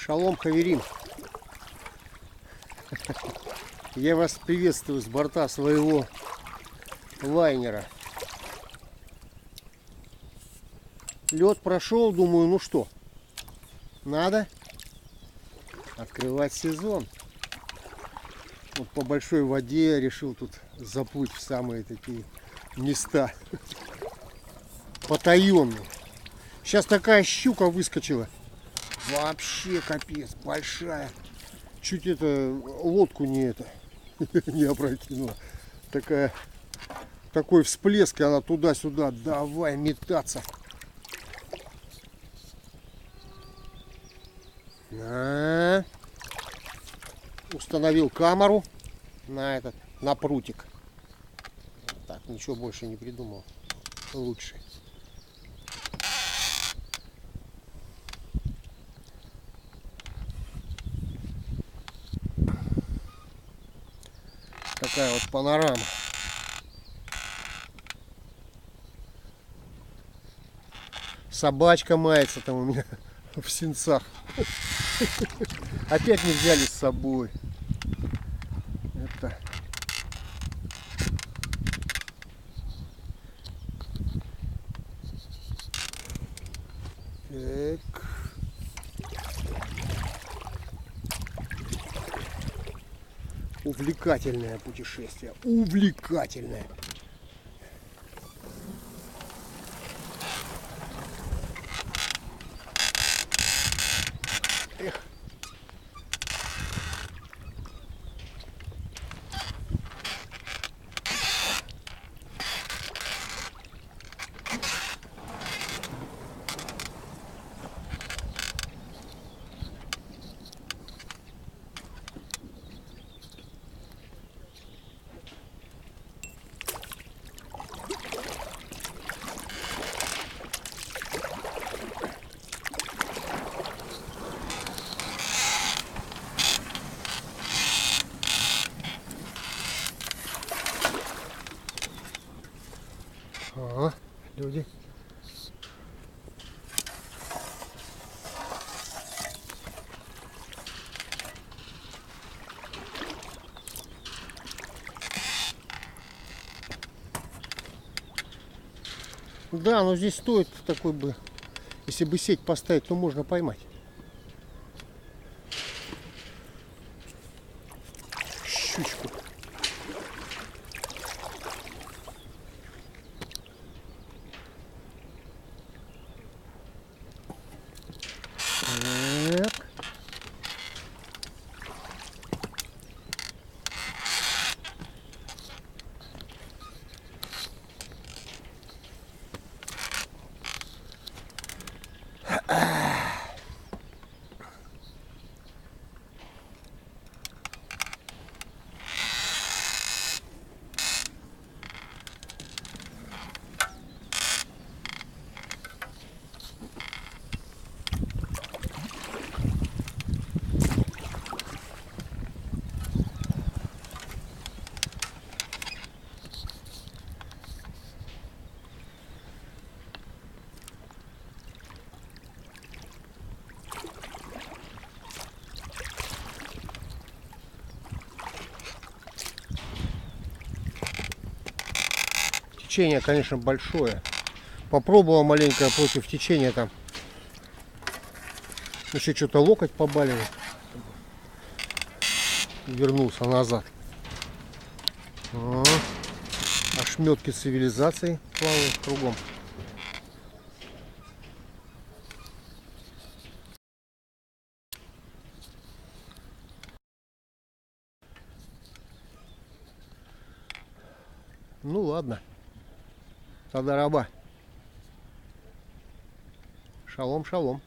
Шалом, хаверим. Я вас приветствую с борта своего лайнера. Лед прошел, думаю, ну что, надо открывать сезон. Вот по большой воде я решил тут заплыть в самые такие места потаенные. Сейчас такая щука выскочила. Вообще капец, большая. Чуть лодку не опрокинула. Такой всплеск, и она туда-сюда. Давай метаться. Установил камеру на прутик. Так, ничего больше не придумал. Лучше. Такая вот панорама. Собачка мается там у меня в сенцах. Опять не взяли с собой. Это... Так. Увлекательное путешествие. Увлекательное. Эх. Ага, люди. Да, но здесь стоит такой бы, если бы сеть поставить, то можно поймать. Щучку. Так. Течение, конечно, большое. Попробовал маленько против течения там. Еще что-то локоть побаливает. Вернулся назад. Ошметки цивилизации плавают кругом. Ну ладно. Тогда раба. Шалом, шалом.